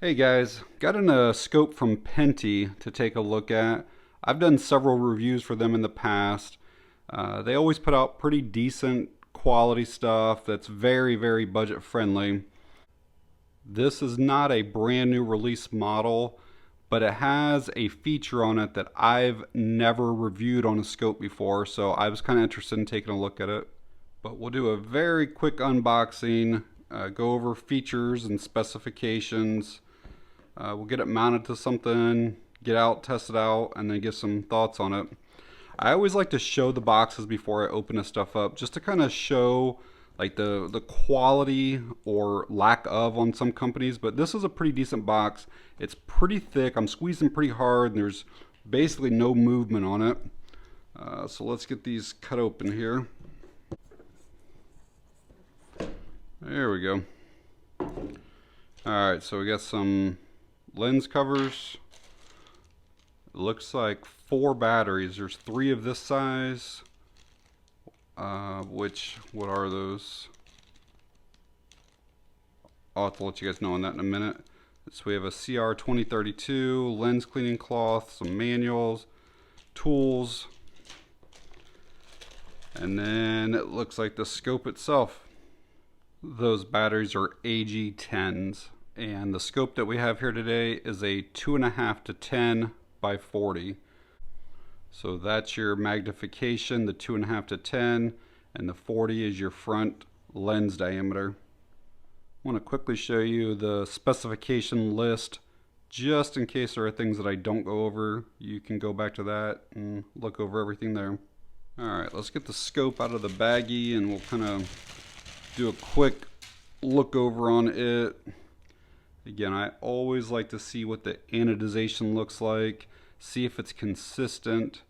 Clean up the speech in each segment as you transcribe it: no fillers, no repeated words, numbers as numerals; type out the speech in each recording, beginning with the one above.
Hey guys, got in a scope from Pinty to take a look at. I've done several reviews for them in the past. They always put out pretty decent quality stuff that's very budget friendly. This is not a brand new release model, but it has a feature on it that I've never reviewed on a scope before, so I was kind of interested in taking a look at it. But we'll do a very quick unboxing, go over features and specifications. We'll get it mounted to something, get out, test it out, and then give some thoughts on it. I always like to show the boxes before I open this stuff up, just to kind of show like the quality or lack of on some companies. But this is a pretty decent box. It's pretty thick. I'm squeezing pretty hard, and there's basically no movement on it. So let's get these cut open here. There we go. Alright, so we got some lens covers. It looks like 4 batteries. There's 3 of this size. What are those? I'll have to let you guys know on that in a minute. So we have a CR2032, lens cleaning cloth, some manuals, tools, and then it looks like the scope itself. Those batteries are AG10s, and the scope that we have here today is a 2.5 to 10 by 40. So that's your magnification, the 2.5 to 10, and the 40 is your front lens diameter. I want to quickly show you the specification list, just in case there are things that I don't go over. You can go back to that and look over everything there. Alright, let's get the scope out of the baggie and we'll kind of do a quick look over on it. Again, I always like to see what the anodization looks like, see if it's consistent.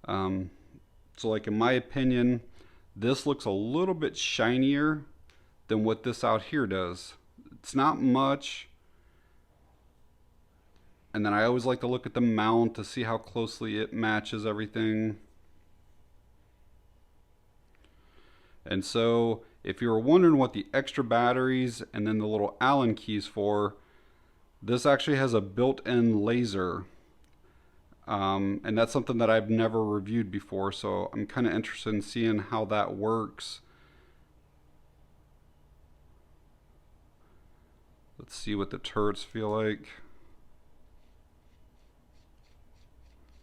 So like in my opinion, this looks a little bit shinier than what this out here does. It's not much. And then I always like to look at the mount to see how closely it matches everything. And so if you were wondering what the extra batteries and then the little Allen keys for, this actually has a built-in laser. And that's something that I've never reviewed before, so I'm kind of interested in seeing how that works. Let's see what the turrets feel like.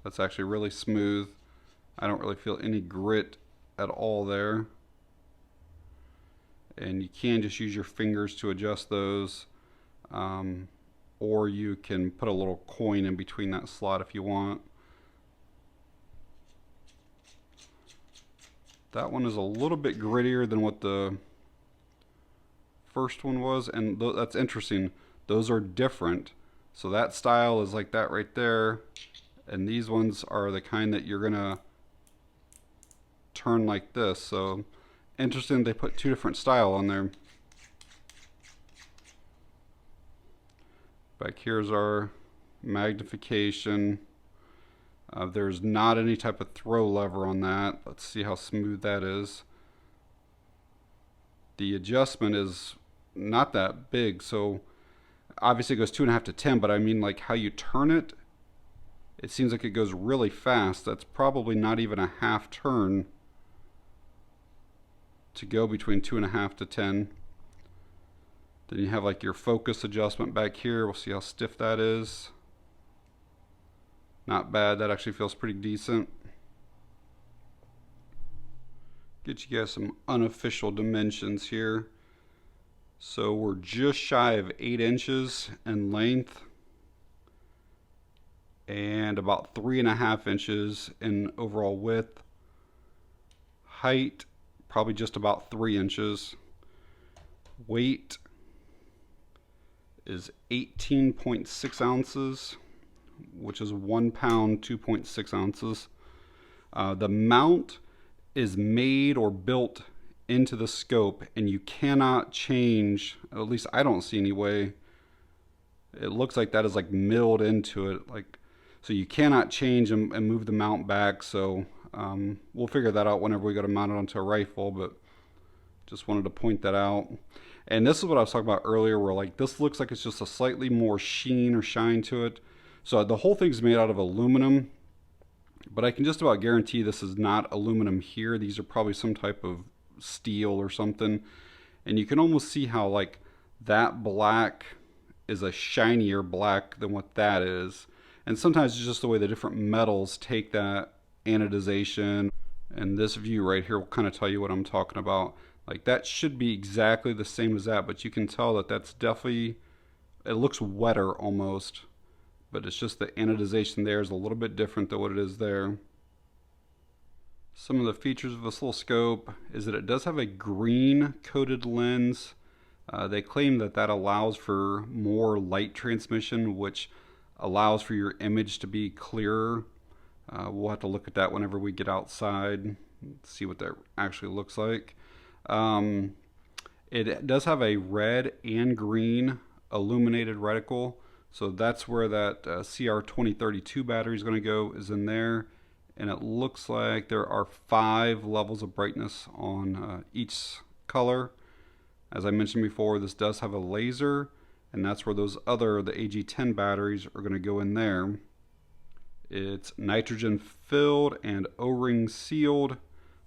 That's actually really smooth. I don't really feel any grit at all there. And you can just use your fingers to adjust those, or you can put a little coin in between that slot if you want. That one is a little bit grittier than what the first one was, and that's interesting. Those are different. So that style is like that right there, and these ones are the kind that you're gonna turn like this. So interesting, they put 2 different style on there. Back here's our magnification. There's not any type of throw lever on that. Let's see how smooth that is. The adjustment is not that big, so obviously it goes 2.5 to 10, but I mean like how you turn it, it seems like it goes really fast. That's probably not even a half turn to go between 2.5 to 10. Then you have like your focus adjustment back here. We'll see how stiff that is. Not bad. That actually feels pretty decent. Get you guys some unofficial dimensions here. So we're just shy of 8 inches in length and about 3.5 inches in overall width. Height, probably just about 3 inches. Weight is 18.6 ounces, which is 1 pound, 2.6 ounces. The mount is made or built into the scope, and you cannot change, at least I don't see any way. It looks like that is like milled into it, like, so you cannot change and move the mount back. So we'll figure that out whenever we go to mount it onto a rifle, but just wanted to point that out. And this is what I was talking about earlier, where like this looks like it's just a slightly more sheen or shine to it. So the whole thing's made out of aluminum, but I can just about guarantee this is not aluminum here. These are probably some type of steel or something. And you can almost see how like that black is a shinier black than what that is. And sometimes it's just the way the different metals take that anodization. And this view right here will kind of tell you what I'm talking about. Like that should be exactly the same as that, but you can tell that that's definitely, it looks wetter almost, but it's just the anodization there is a little bit different than what it is there. Some of the features of this little scope is that it does have a green coated lens. They claim that that allows for more light transmission, which allows for your image to be clearer. We'll have to look at that whenever we get outside, see what that actually looks like. It does have a red and green illuminated reticle, so that's where that CR2032 battery is going to go, is in there. And it looks like there are 5 levels of brightness on each color. As I mentioned before, this does have a laser, and that's where those other, the AG10 batteries, are going to go in there. It's nitrogen filled and O-ring sealed,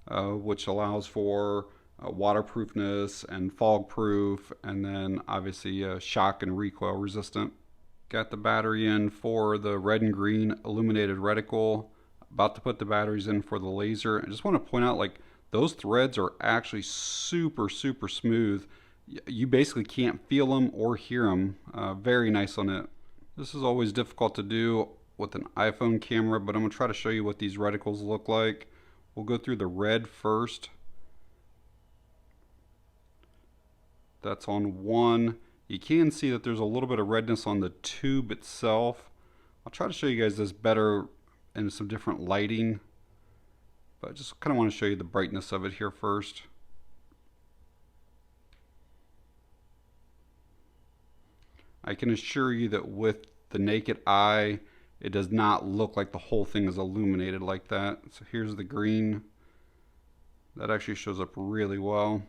which allows for waterproofness and fog proof, and then obviously shock and recoil resistant. Got the battery in for the red and green illuminated reticle. About to put the batteries in for the laser. I just want to point out, like, those threads are actually super smooth. You basically can't feel them or hear them. Very nice on it. This is always difficult to do with an iPhone camera, but I'm going to try to show you what these reticles look like. We'll go through the red first. That's on one. You can see that there's a little bit of redness on the tube itself. I'll try to show you guys this better in some different lighting, but I just kind of want to show you the brightness of it here first. I can assure you that with the naked eye, it does not look like the whole thing is illuminated like that. So here's the green. That actually shows up really well.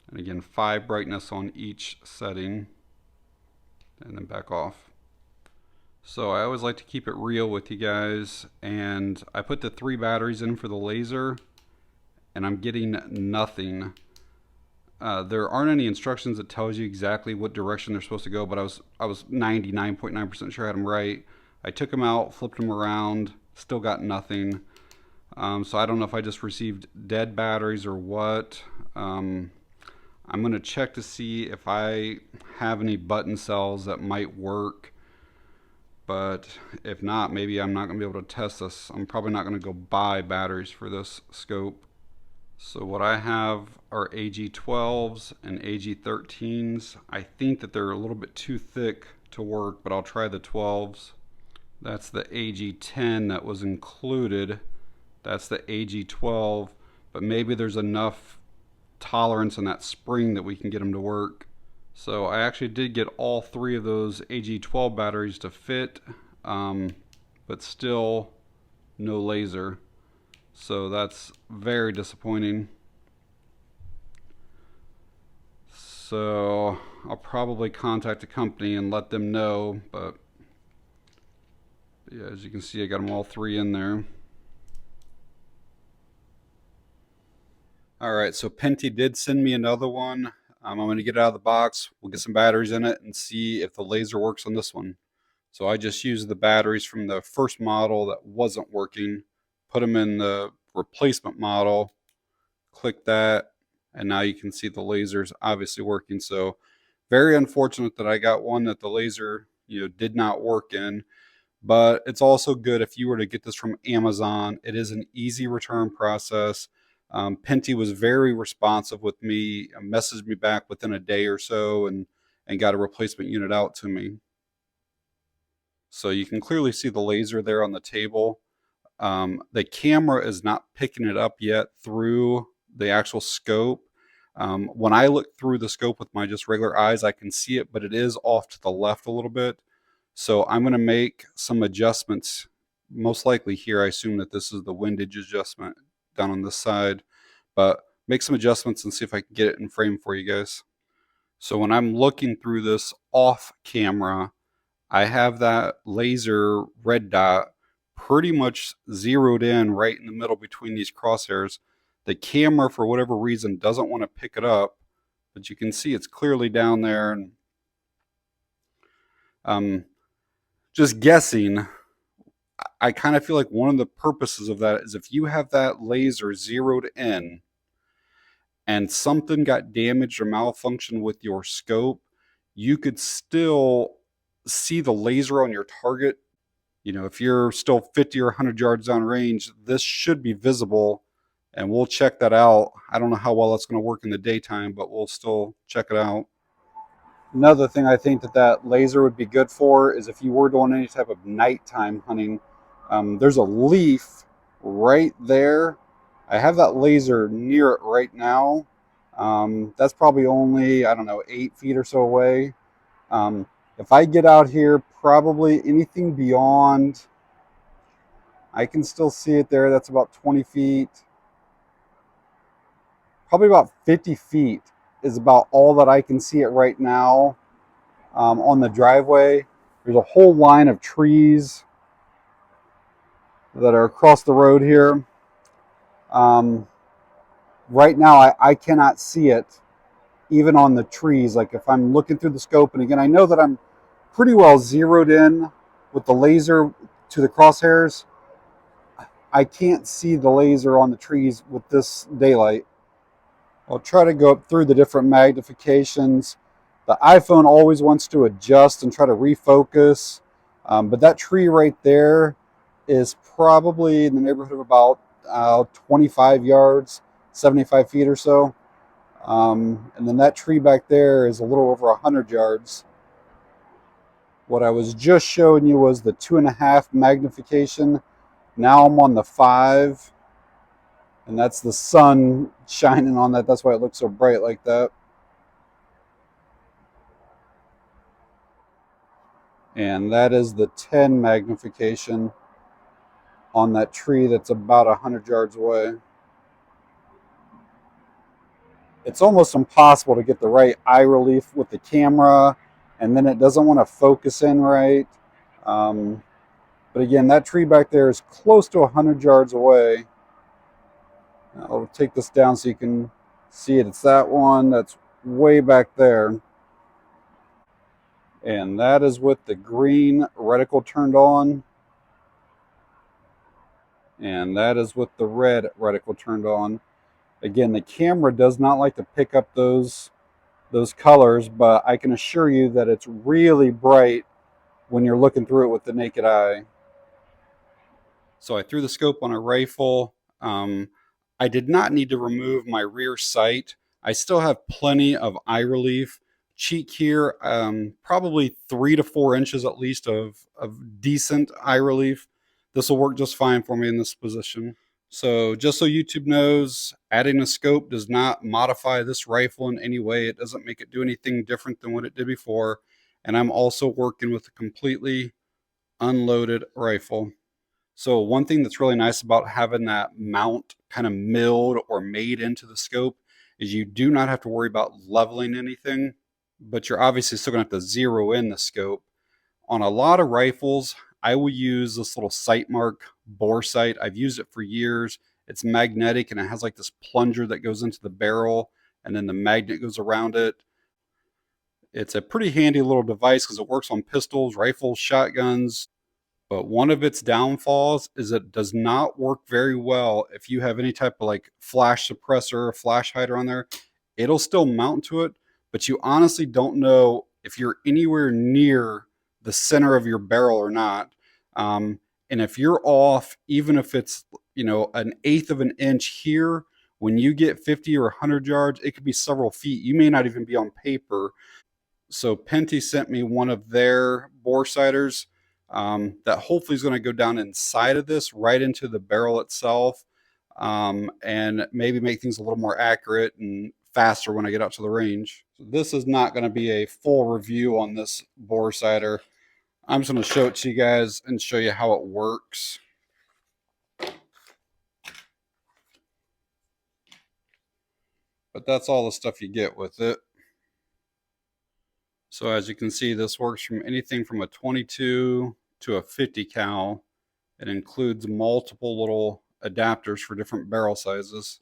And again, 5 brightness on each setting, and then back off. So I always like to keep it real with you guys, and I put the 3 batteries in for the laser, and I'm getting nothing. There aren't any instructions that tells you exactly what direction they're supposed to go, but I was 99.9% sure I had them right. I took them out, flipped them around, still got nothing. So I don't know if I just received dead batteries or what. I'm going to check to see if I have any button cells that might work, but if not, maybe I'm not going to be able to test this. I'm probably not going to go buy batteries for this scope. So what I have are AG12s and AG13s. I think that they're a little bit too thick to work, but I'll try the 12s. That's the AG10 that was included. That's the AG12, but maybe there's enough tolerance in that spring that we can get them to work. So I actually did get all 3 of those AG12 batteries to fit, but still no laser. So that's very disappointing. So I'll probably contact the company and let them know, but yeah, as you can see, I got them all 3 in there. All right, so Pinty did send me another one. I'm going to get it out of the box. We'll get some batteries in it and see if the laser works on this one. So I just used the batteries from the first model that wasn't working, put them in the replacement model, click that, and now you can see the laser's obviously working. So very unfortunate that I got one that the laser, did not work in. But it's also good if you were to get this from Amazon. It is an easy return process. Pinty was very responsive with me, messaged me back within a day or so, and got a replacement unit out to me. So you can clearly see the laser there on the table. The camera is not picking it up yet through the actual scope. When I look through the scope with my just regular eyes, I can see it, but it is off to the left a little bit. So I'm going to make some adjustments most likely here. I assume that this is the windage adjustment down on this side, but make some adjustments and see if I can get it in frame for you guys. So when I'm looking through this off camera, I have that laser red dot pretty much zeroed in right in the middle between these crosshairs. The camera, for whatever reason, doesn't want to pick it up, but you can see it's clearly down there. And just guessing, I kind of feel like one of the purposes of that is if you have that laser zeroed in and something got damaged or malfunctioned with your scope, you could still see the laser on your target. You know, if you're still 50 or 100 yards down range, this should be visible, and we'll check that out. I don't know how well that's going to work in the daytime, but we'll still check it out. Another thing I think that laser would be good for is if you were doing any type of nighttime hunting. There's a leaf right there. I have that laser near it right now. That's probably only, I don't know, 8 feet or so away. If I get out here, probably anything beyond, I can still see it there. That's about 20 feet. Probably about 50 feet is about all that I can see it right now. On the driveway, there's a whole line of trees that are across the road here. Right now, I cannot see it, even on the trees. Like if I'm looking through the scope, and again, I know that I'm pretty well zeroed in with the laser to the crosshairs. I can't see the laser on the trees with this daylight. I'll try to go up through the different magnifications. The iPhone always wants to adjust and try to refocus, but that tree right there is probably in the neighborhood of about 25 yards, 75 feet or so. And then that tree back there is a little over 100 yards. What I was just showing you was the 2.5 magnification. Now I'm on the 5, and that's the sun shining on that. That's why it looks so bright like that. And that is the 10 magnification on that tree that's about 100 yards away. It's almost impossible to get the right eye relief with the camera, and then it doesn't want to focus in right. But again, that tree back there is close to 100 yards away. I'll take this down so you can see it. It's that one that's way back there. And that is with the green reticle turned on. And that is with the red reticle turned on. Again, the camera does not like to pick up those colors, but I can assure you that it's really bright when you're looking through it with the naked eye. So I threw the scope on a rifle. I did not need to remove my rear sight. I still have plenty of eye relief. Cheek here, probably 3 to 4 inches at least of decent eye relief. This will work just fine for me in this position. So just so YouTube knows, adding a scope does not modify this rifle in any way. It doesn't make it do anything different than what it did before. And I'm also working with a completely unloaded rifle. So one thing that's really nice about having that mount kind of milled or made into the scope is you do not have to worry about leveling anything, but you're obviously still gonna have to zero in the scope. On a lot of rifles, I will use this little sight mark bore sight. I've used it for years. It's magnetic and it has like this plunger that goes into the barrel and then the magnet goes around it. It's a pretty handy little device because it works on pistols, rifles, shotguns. But one of its downfalls is it does not work very well if you have any type of like flash suppressor or flash hider on there. It'll still mount to it, but you honestly don't know if you're anywhere near the center of your barrel or not. And if you're off, even if it's, you know, 1/8 of an inch here, when you get 50 or 100 yards, it could be several feet. You may not even be on paper. So Pinty sent me one of their bore sighters that hopefully is going to go down inside of this, right into the barrel itself, and maybe make things a little more accurate and faster when I get out to the range. So this is not going to be a full review on this bore sighter. I'm just going to show it to you guys and show you how it works. But that's all the stuff you get with it. So as you can see, this works from anything from a 22 to a 50 cal. It includes multiple little adapters for different barrel sizes.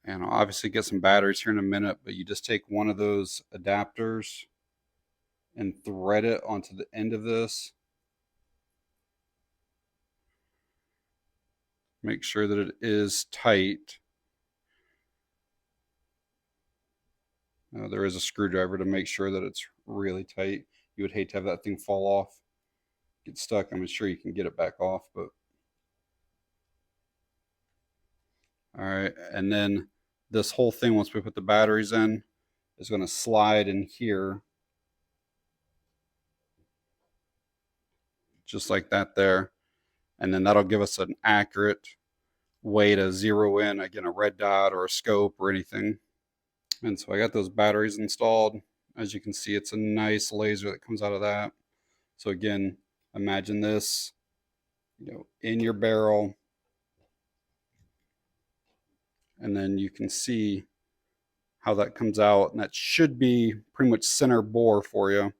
And I'll obviously get some batteries here in a minute, but you just take one of those adapters and thread it onto the end of this. Make sure that it is tight. There is a screwdriver to make sure that it's really tight. You would hate to have that thing fall off, get stuck. I'm sure you can get it back off, but all right. And then this whole thing, once we put the batteries in, is going to slide in here, just like that there. And then that'll give us an accurate way to zero in, again, a red dot or a scope or anything. And so I got those batteries installed. As you can see, it's a nice laser that comes out of that. So again, imagine this, in your barrel, and then you can see how that comes out, and that should be pretty much center bore for you.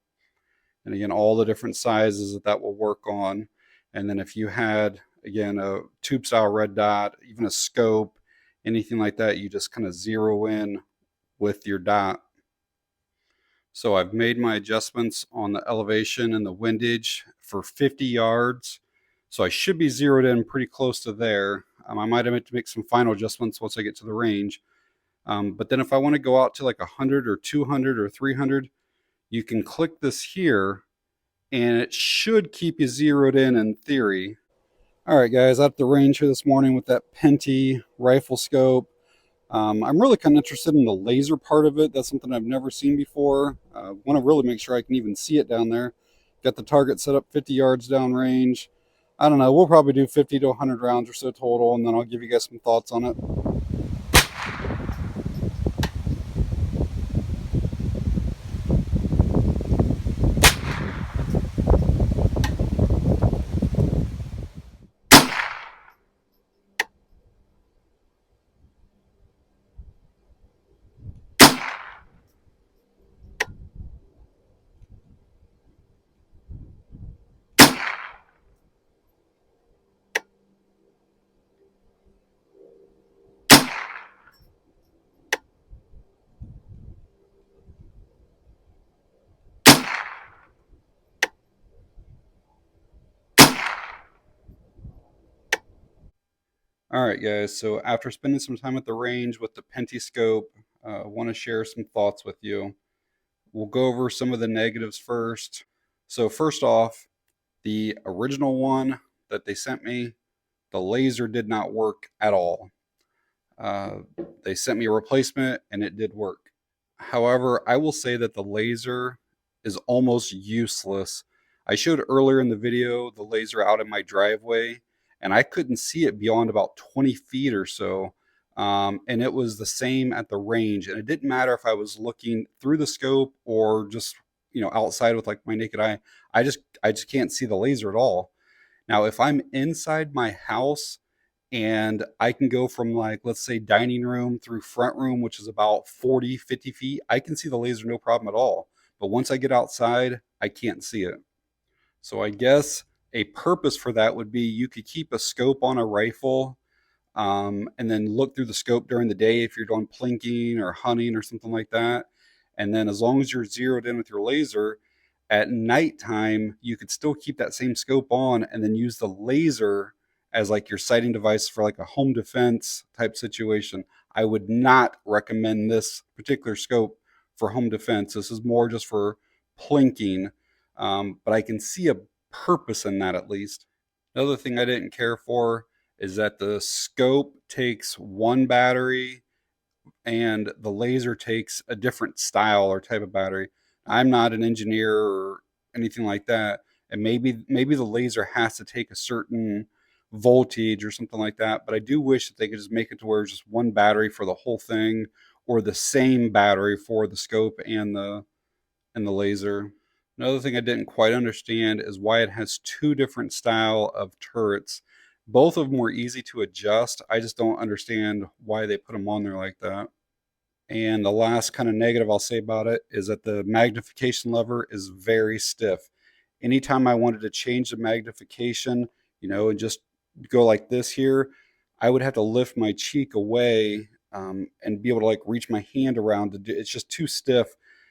And again, all the different sizes that will work on. And then if you had, again, a tube style red dot, even a scope, anything like that, you just kind of zero in with your dot. So I've made my adjustments on the elevation and the windage for 50 yards. So I should be zeroed in pretty close to there. I might have to make some final adjustments once I get to the range. But then if I want to go out to like 100 or 200 or 300, you can click this here and it should keep you zeroed in theory. All right, guys, out at the range here this morning with that Pinty rifle scope. I'm really kind of interested in the laser part of it. That's something I've never seen before. I want to really make sure I can even see it down there. Got the target set up 50 yards down range. I don't know. We'll probably do 50 to 100 rounds or so total, and then I'll give you guys some thoughts on it. All right, guys. So after spending some time at the range with the Pentascope, I want to share some thoughts with you. We'll go over some of the negatives first. So first off, the original one that they sent me, the laser did not work at all. They sent me a replacement and it did work. However, I will say that the laser is almost useless. I showed earlier in the video the laser out in my driveway, and I couldn't see it beyond about 20 feet or so. And it was the same at the range. And it didn't matter if I was looking through the scope or just outside with like my naked eye. I just can't see the laser at all. Now, if I'm inside my house and I can go from, like, let's say dining room through front room, which is about 40, 50 feet, I can see the laser no problem at all. But once I get outside, I can't see it. So I guess a purpose for that would be you could keep a scope on a rifle, and then look through the scope during the day if you're doing plinking or hunting or something like that. And then as long as you're zeroed in with your laser, at nighttime, you could still keep that same scope on and then use the laser as like your sighting device for like a home defense type situation. I would not recommend this particular scope for home defense. This is more just for plinking, but I can see a purpose in that at least. Another thing I didn't care for is that the scope takes one battery and the laser takes a different style or type of battery. I'm not an engineer or anything like that, and maybe the laser has to take a certain voltage or something like that. But I do wish that they could just make it to where it's just one battery for the whole thing, or the same battery for the scope and the laser. Another thing I didn't quite understand is why it has two different style of turrets. Both of them were easy to adjust. I just don't understand why they put them on there like that. And the last kind of negative I'll say about it is that the magnification lever is very stiff. Anytime I wanted to change the magnification, and just go like this here, I would have to lift my cheek away, and be able to like reach my hand around to do. It's just too stiff.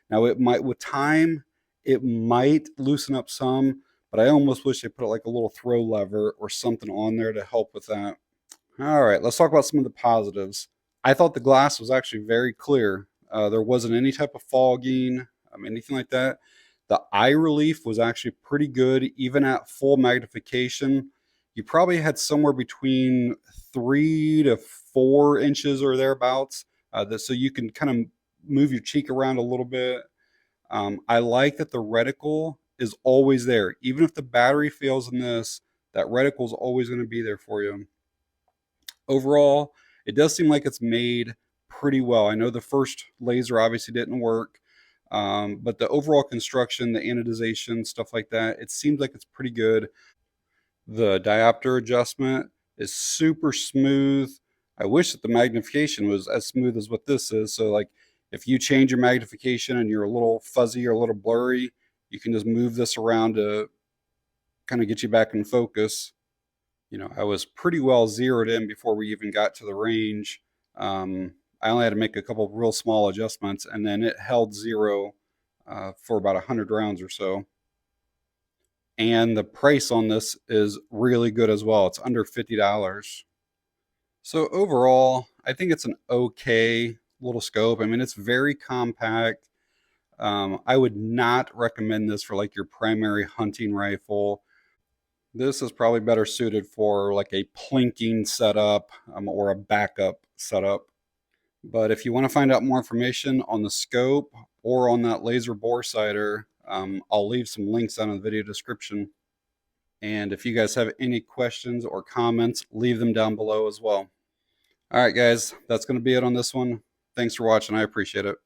Now it might, with time, it might loosen up some, but I almost wish they put like a little throw lever or something on there to help with that. All right, let's talk about some of the positives. I thought the glass was actually very clear. There wasn't any type of fogging, anything like that. The eye relief was actually pretty good, even at full magnification. You probably had somewhere between 3 to 4 inches or thereabouts, so you can kind of move your cheek around a little bit. I like that the reticle is always there. Even if the battery fails in this, that reticle is always going to be there for you. Overall, it does seem like it's made pretty well. I know the first laser obviously didn't work, but the overall construction, the anodization, stuff like that, it seems like it's pretty good. The diopter adjustment is super smooth. I wish that the magnification was as smooth as what this is. So, like, if you change your magnification and you're a little fuzzy or a little blurry, you can just move this around to kind of get you back in focus. I was pretty well zeroed in before we even got to the range. I only had to make a couple of real small adjustments, and then it held zero for about 100 rounds or so. And the price on this is really good as well. It's under $50. So overall, I think it's an okay little scope. It's very compact. I would not recommend this for like your primary hunting rifle. This is probably better suited for like a plinking setup, or a backup setup. But if you want to find out more information on the scope or on that laser bore sighter, I'll leave some links down in the video description. And if you guys have any questions or comments, leave them down below as well. All right, guys, that's going to be it on this one. Thanks for watching. I appreciate it.